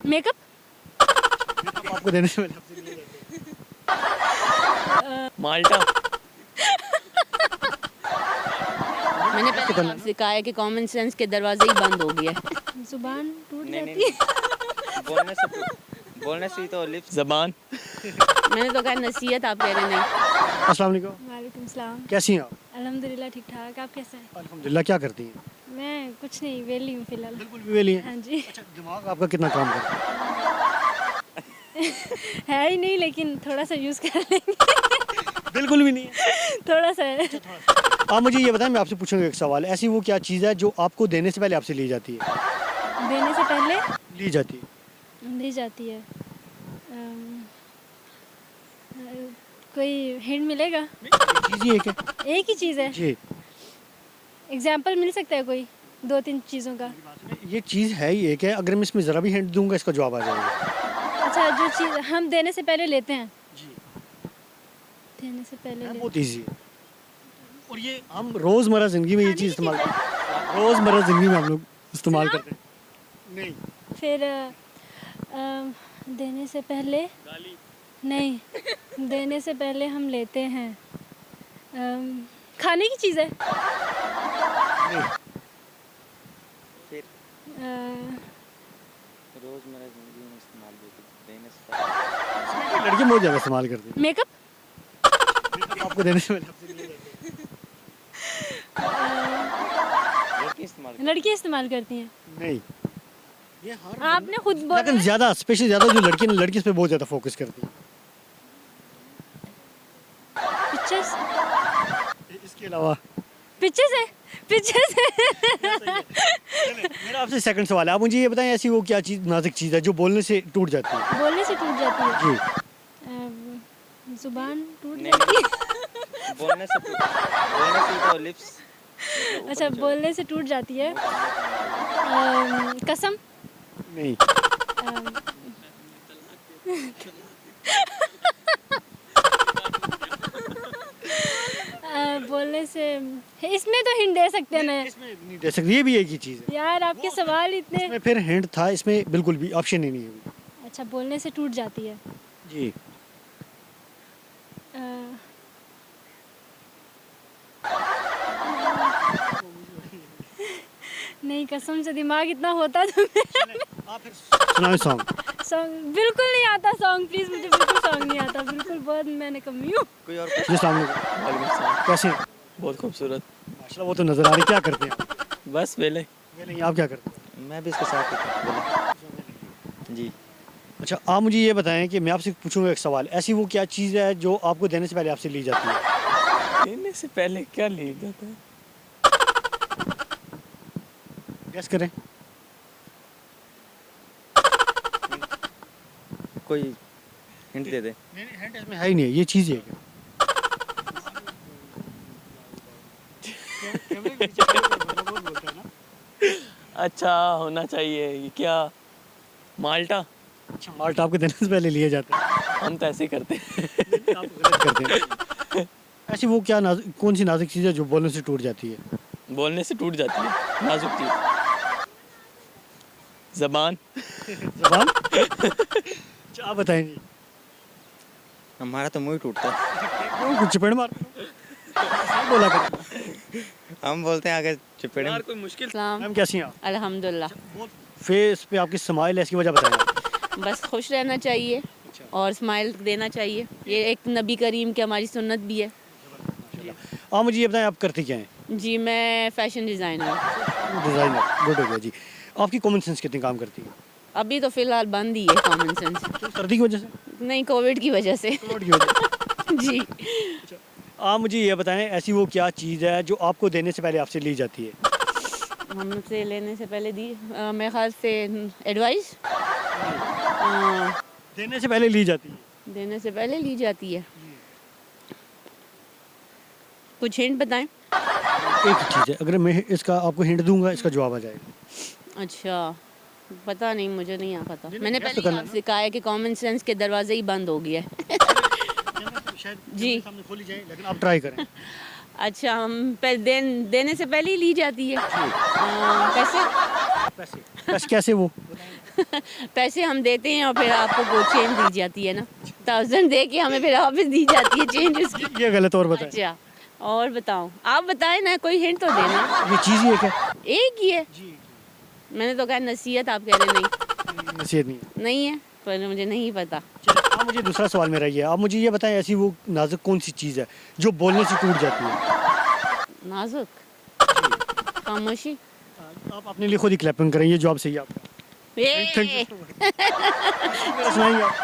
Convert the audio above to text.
Makeup. Makeup आपको देने से पहले आपसे लिए जाते हैं। माल्टा। मैंने पहले आपसे कहा है कि कॉमन सेंस के दरवाजे ही बंद हो गए। जुबान टूट जाती है। बोलने से ही तो लिप्स जबान। मैंने तो कहा नसीहत, आप कह रहे नहीं। अस्सलाम वालेकुम। वालेकुम सलाम। कैसी हैं आप? अल्हम्दुलिल्लाह ठीक ठाक। आप कैसे हैं? अल्हम्दुलिल्लाह। क्या करती हैं? मैं कुछ नहीं, वेली हूँ फिलहाल। बिल्कुल भी वेली हैं। हाँ जी। अच्छा, दिमाग आपका कितना काम करता है ही नहीं, लेकिन थोड़ा सा यूज़ कर लेंगे। है? बिल्कुल भी नहीं है। थोड़ा सा है। आप मुझे ये बताएं, मैं आपसे पूछूंगा एक सवाल। ऐसी वो क्या चीज़ है जो आपको देने से पहले आपसे ली जाती है? देने से पहले ली जाती है। दी जाती है। अम, कोई हिंट मिलेगा? चीज़ ही एक है। एक ही चीज़ है। जी, एग्जाम्पल मिल सकता है कोई 2-3 चीज़ों का? ये चीज़ है ही एक है। अगर मैं इसमें ज़रा भी हिंट दूंगा इसका जवाब आ जाएगा। अच्छा, जो चीज़ हम देने से पहले लेते हैं। जी, देने से पहले लेते बहुत ईजी है। और ये हम रोज़मर्रा ज़िंदगी में ये चीज़ इस्तेमाल करते हैं। रोज़मर्रा ज़िंदगी में हम लोग इस्तेमाल करते हैं। नहीं, फिर देने से पहले नहीं, देने से पहले हम लेते हैं। खाने की चीज़ है। नहीं, फिर अ, रोजमर्रा जिंदगी में इस्तेमाल देने से ये लड़के बहुत ज़्यादा इस्तेमाल करते हैं। मेकअप। मेकअप आपको देने से पहले आपसे लिए जाते लड़की इस्तेमाल लड़की इस्तेमाल करती हैं। हैं। नहीं, ये हर आपने खुद बोला। लेकिन ज़्यादा स्पेशल ज़्यादा जो लड़की है ना, लड़की इस पे बहुत ज़्यादा फोकस करती है। पिक्चर्स। इसके अलावा पिक्चर्स है। पिक्चर्स है। मेरा आपसे सेकंड सवाल है। आप मुझे ये बताएं, ऐसी वो क्या चीज़, नाजुक चीज़ है जो बोलने से टूट जाती है? बोलने से टूट जाती है। जी, जुबान टूट नहीं, जाती है। बोलने से ही तो लिप्स अच्छा, बोलने से टूट जाती है। कसम। नहीं, अम, बोलने से इसमें तो हिंट दे सकते हैं ना इसमें नहीं दे सकती। ये भी एक ही चीज़ है। यार, आपके सवाल इतने। इसमें फिर हिंट था, इसमें बिल्कुल भी ऑप्शन ही नहीं है। अच्छा, बोलने से टूट जाती है। जी, अ, नहीं, कसम से दिमाग इतना होता तो आप फिर सुनाओ सॉन्ग। सॉन्ग बिल्कुल नहीं आता। सॉन्ग प्लीज़, मुझे बिल्कुल सॉन्ग नहीं आता। बिल्कुल, बहुत मैंने कमी हूँ। कोई और जी, अस्सलाम वालेकुम। वालेकुम सलाम। कैसे हैं? बहुत खूबसूरत। माशाल्लाह, वो तो नज़र आ रही। क्या करते हैं आप? बस वेले ये नहीं, आप क्या करते हैं? मैं भी इसके साथ ही वेले जी। अच्छा, आप मुझे ये बताएं कि मैं आपसे पूछूंगा एक सवाल। ऐसी वो क्या चीज़ है जो आपको देने से पहले आपसे ली जाती है? देने से पहले क्या ले जाता है? गेस करें। कोई हिंट दे दे। नहीं, हिंट इसमें है ही नहीं। ये चीज़ ही है क्या? अच्छा होना चाहिए। ये क्या? माल्टा। अच्छा, माल्टा आपके देने से पहले लिए जाते हैं। हम तो ऐसे ही करते हैं। आप गलत करते हैं। ऐसी वो क्या कौन सी नाजुक चीज़ है जो बोलने से टूट जाती है? बोलने से टूट जाती है नाजुक चीज। जबान। ज़बान। अच्छा, आप बताएं जी। हमारा तो मुंह ही टूटता है। क्यों, कुछ चपेड़ मार सही बोला कर। हम बोलते हैं अगर चपेड़े कोई मुश्किल। सलाम। मैम, कैसी हैं आप? अल्हम्दुलिल्लाह। फेस पे आपकी स्माइल है, इसकी वजह बताएं आप। बस खुश रहना चाहिए और स्माइल देना चाहिए। ये एक नबी करीम की हमारी सुन्नत भी है। आप मुझे ये बताएं, आप करती क्या हैं? जी, मैं फैशन डिज़ाइनर हूँ। डिज़ाइनर। गुड हो गया जी। आपकी कॉमन सेंस कितनी काम करती है? अभी तो फ़िलहाल बंद ही है कॉमन सेंस। क्यों, सर्दी की वजह से? नहीं, कोविड की वजह से। कोविड की वजह से। जी। आप मुझे ये बताएं, ऐसी वो क्या चीज़ है जो आपको देने से पहले आपसे ली जाती है? हमसे लेने से पहले दी मेरे ख्याल से एडवाइस देने से पहले ली जाती है। देने से पहले ली जाती है। कुछ हिंट बताएं। एक ही चीज़ है। अगर मैं इसका आपको हिंट दूंगा इसका जवाब आ जाएगा। अच्छा, पता नहीं, मुझे नहीं आ पता। नहीं, मैंने guess पहले तो करना आपसे कहा है कि कॉमन सेंस के दरवाजे ही बंद हो गए। शायद जी। सामने खोली जाए, लेकिन आप ट्राई करें। अच्छा, हम देने से पहले ही ली जाती है। कैसे? पैसे। पैसे कैसे वो? पैसे हम देते हैं और फिर आपको वो चेंज दी जाती है ना, 1000 दे के हमें फिर वापस दी जाती है चेंज उसकी। ये गलत, और बताएं। अच्छा और बताओ, आप बताएं ना, कोई हिंट तो देना। ये चीज़ ही है क्या? एक ही है, मैंने तो कहा नसीहत, आप कह रहे नहीं। नसीहत नहीं है। नहीं है पर मुझे नहीं पता। चलिए, आप मुझे दूसरा सवाल मेरा ये है, आप मुझे ये बताएं ऐसी वो नाजुक कौन सी चीज़ है जो बोलने से टूट जाती है? नाजुक खामोशी। आप अपने लिए खुद ही क्लैपिंग करें, ये जवाब सही है आपका। ये थैंक यू। सुनाइए आप।